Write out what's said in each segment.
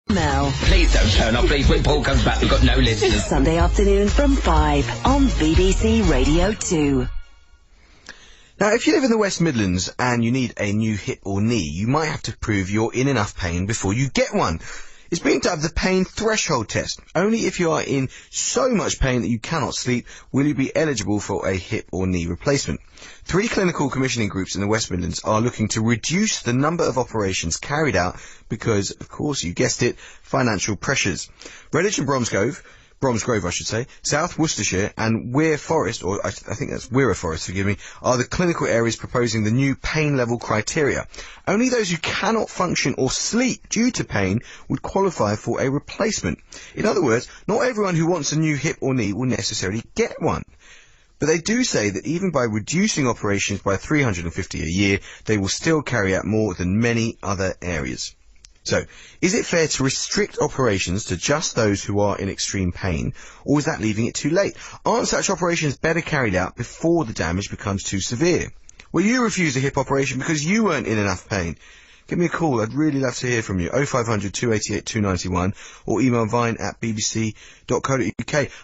Mel. Please don't turn off, please. When Paul comes back, we've got no listeners. Sunday afternoons from 5 on BBC Radio 2. Now, if you live in the West Midlands and you need a new hip or knee, you might have to prove you're in enough pain before you get one. It's being dubbed the pain threshold test. Only if you are in so much pain that you cannot sleep will you be eligible for a hip or knee replacement. 3 clinical commissioning groups in the West Midlands are looking to reduce the number of operations carried out because, of course, you guessed it, financial pressures. Redditch and Bromsgrove, I should say, South Worcestershire and Weir Forest, or I think that's Weir Forest, forgive me, are the clinical areas proposing the new pain level criteria. Only those who cannot function or sleep due to pain would qualify for a replacement. In other words, not everyone who wants a new hip or knee will necessarily get one. But they do say that even by reducing operations by 350 a year, they will still carry out more than many other areas. So, is it fair to restrict operations to just those who are in extreme pain, or is that leaving it too late? Aren't such operations better carried out before the damage becomes too severe? Will you refuse a hip operation because you weren't in enough pain? Give me a call, I'd really love to hear from you. 0500 288 291 or email vine@bbc.co.uk.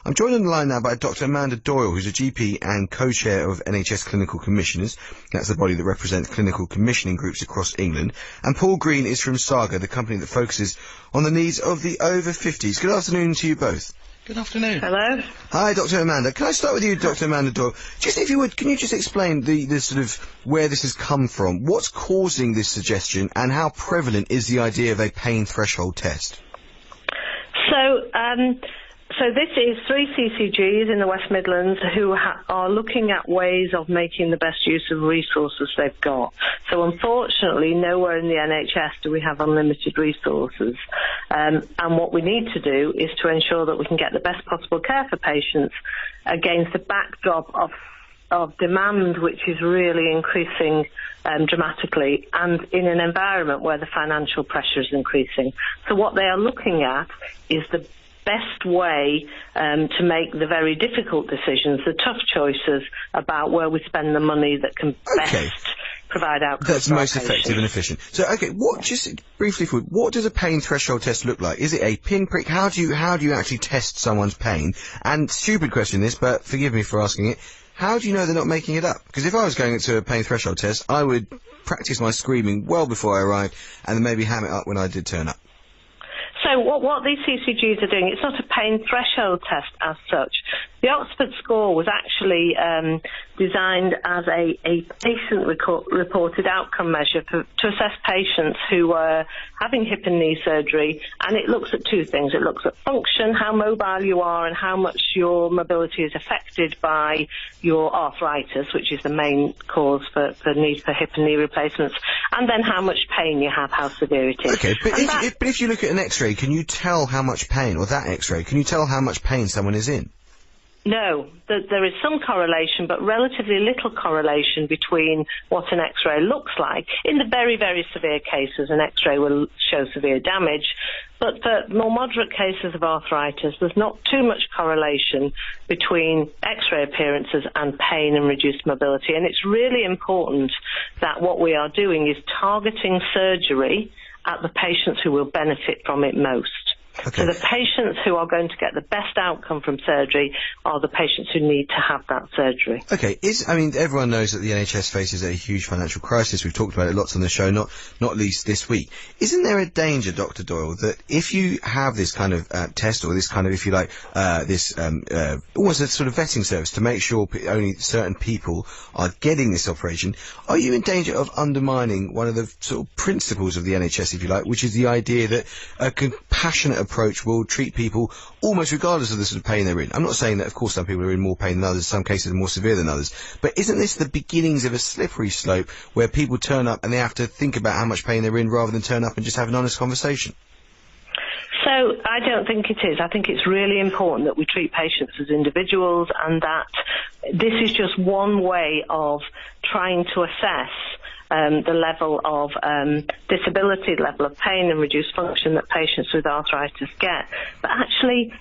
I'm joined on the line now by Dr Amanda Doyle, who's a GP and co-chair of NHS Clinical Commissioners. That's the body that represents clinical commissioning groups across England. And Paul Green is from Saga, the company that focuses on the needs of the over 50s. Good afternoon to you both. Good afternoon. Hello. Hi, Dr Amanda. Can I start with you, Dr Amanda Doyle? Just if you would, can you just explain the sort of where this has come from? What's causing this suggestion and how prevalent is the idea of a pain threshold test? So this is 3 CCGs in the West Midlands who are looking at ways of making the best use of resources they've got. So unfortunately, nowhere in the NHS do we have unlimited resources. And what we need to do is to ensure that we can get the best possible care for patients against the backdrop of demand, which is really increasing dramatically, and in an environment where the financial pressure is increasing. So what they are looking at is the best way to make the very difficult decisions, the tough choices about where we spend the money that can best provide outcomes. That's most effective and efficient. So, just briefly, what does a pain threshold test look like? Is it a pinprick? How do you actually test someone's pain? And stupid question this, but forgive me for asking it. How do you know they're not making it up? Because if I was going to a pain threshold test, I would practice my screaming well before I arrived, and then maybe ham it up when I did turn up. So what these CCGs are doing, it's not a pain threshold test as such. The Oxford score was actually designed as a patient-reported outcome measure to assess patients who were having hip and knee surgery, and it looks at 2 things. It looks at function, how mobile you are, and how much your mobility is affected by your arthritis, which is the main cause for need for hip and knee replacements, and then how much pain you have, how severe it is. Okay, but if you look at an X-ray, can you tell how much pain, or that X-ray, can you tell how much pain someone is in? No, there is some correlation, but relatively little correlation between what an X-ray looks like. In the very, very severe cases, an X-ray will show severe damage, but for more moderate cases of arthritis, there's not too much correlation between X-ray appearances and pain and reduced mobility. And it's really important that what we are doing is targeting surgery at the patients who will benefit from it most. Okay. So the patients who are going to get the best outcome from surgery are the patients who need to have that surgery. Okay, everyone knows that the NHS faces a huge financial crisis. We've talked about it lots on the show, not least this week. Isn't there a danger, Dr Doyle, that if you have this kind of test, or this kind of, if you like, almost a sort of vetting service to make sure only certain people are getting this operation, are you in danger of undermining one of the sort of principles of the NHS, if you like, which is the idea that a compassionate approach will treat people almost regardless of the sort of pain they're in? I'm not saying that, of course, some people are in more pain than others, some cases are more severe than others, but isn't this the beginnings of a slippery slope where people turn up and they have to think about how much pain they're in rather than turn up and just have an honest conversation? So I don't think it is. I think it's really important that we treat patients as individuals, and that this is just one way of trying to assess the level of disability, the level of pain and reduced function that patients with arthritis get. But actually,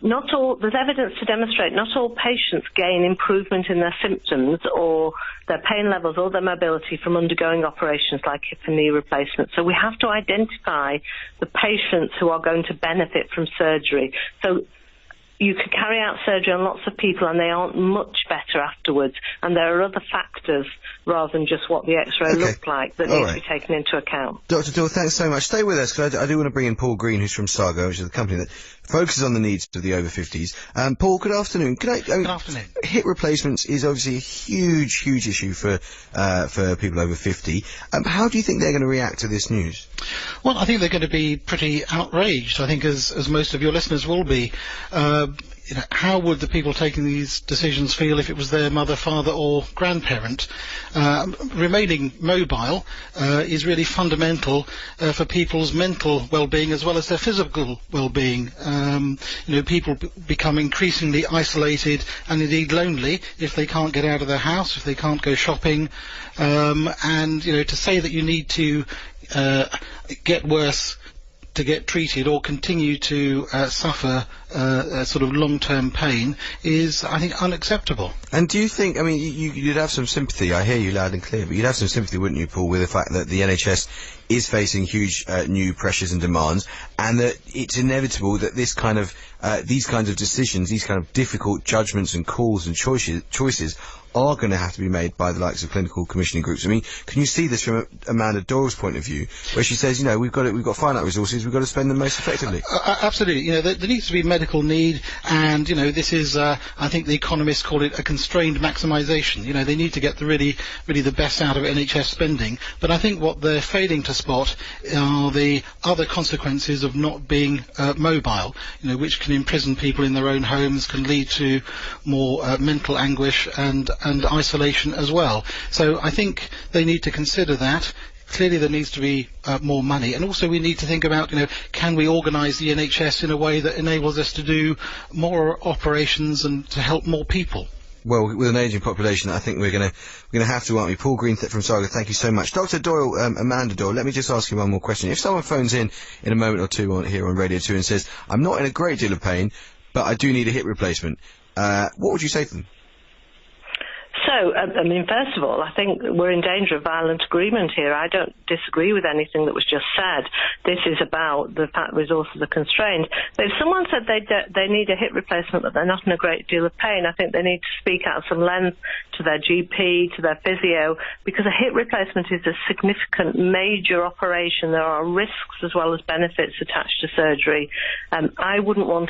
there's evidence to demonstrate not all patients gain improvement in their symptoms or their pain levels or their mobility from undergoing operations like hip and knee replacement. So we have to identify the patients who are going to benefit from surgery. So you could carry out surgery on lots of people and they aren't much better afterwards. And there are other factors rather than just what the X-ray looked like that need to be taken into account. Dr. Doyle, thanks so much. Stay with us, because I do want to bring in Paul Green, who's from Saga, which is a company that focuses on the needs of the over 50s. Paul, good afternoon. Good afternoon. Hip replacements is obviously a huge issue for people over 50. How do you think they're going to react to this news? Well, I think they're going to be pretty outraged. I think as most of your listeners will be. How would the people taking these decisions feel if it was their mother, father or grandparent? Remaining mobile is really fundamental for people's mental well-being as well as their physical well-being. People become increasingly isolated and indeed lonely if they can't get out of their house, if they can't go shopping. To say that you need to get worse to get treated or continue to suffer sort of long-term pain is, I think, unacceptable. And do you think, I mean, you'd have some sympathy, I hear you loud and clear, but you'd have some sympathy, wouldn't you, Paul, with the fact that the NHS is facing huge new pressures and demands, and that it's inevitable that these kinds of decisions, these kind of difficult judgments and calls and choices are going to have to be made by the likes of clinical commissioning groups. I mean, can you see this from Amanda Doyle's point of view, where she says, we've got finite resources, we've got to spend them most effectively? Absolutely. There needs to be medical need, and this is, I think the economists call it a constrained maximisation. They need to get really the best out of NHS spending. But I think what they're failing to spot are the other consequences of not being mobile, which can imprison people in their own homes, can lead to more mental anguish and isolation as well. So I think they need to consider that. Clearly there needs to be more money, and also we need to think about, can we organise the NHS in a way that enables us to do more operations and to help more people? Well, with an ageing population, I think we're going to have to, aren't we? Paul Green from Saga, thank you so much. Dr. Doyle, Amanda Doyle, let me just ask you one more question. If someone phones in a moment or two here on Radio 2 and says, I'm not in a great deal of pain, but I do need a hip replacement, what would you say to them? So, first of all, I think we're in danger of violent agreement here. I don't disagree with anything that was just said. This is about the fact resources are constrained. But if someone said they need a hip replacement but they're not in a great deal of pain, I think they need to speak out some length to their GP, to their physio, because a hip replacement is a significant, major operation. There are risks as well as benefits attached to surgery. I wouldn't want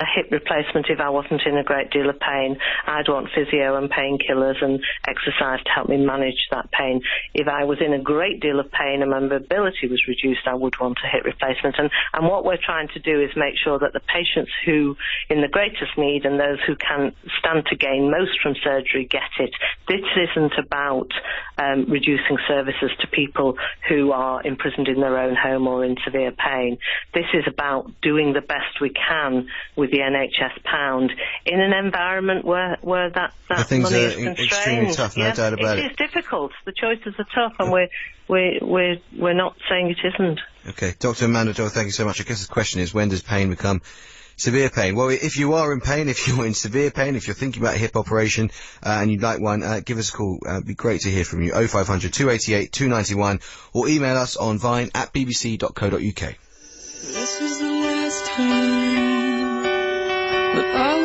a hip replacement if I wasn't in a great deal of pain. I'd want physio and painkillers and exercise to help me manage that pain. If I was in a great deal of pain and my mobility was reduced, I would want a hip replacement. And what we're trying to do is make sure that the patients who in the greatest need and those who can stand to gain most from surgery get it. This isn't about reducing services to people who are imprisoned in their own home or in severe pain. This is about doing the best we can with the NHS pound in an environment where that things money are is constrained. extremely tough, no doubt about it. It is difficult. The choices are tough, and we're not saying it isn't. Okay, Dr. Amanda Doyle, thank you so much. I guess the question is, when does pain become severe pain? Well, if you are in pain, if you're in severe pain, if you're thinking about a hip operation and you'd like one, give us a call. It'd be great to hear from you. 0500 288 291, or email us on vine@bbc.co.uk. This was the last time that I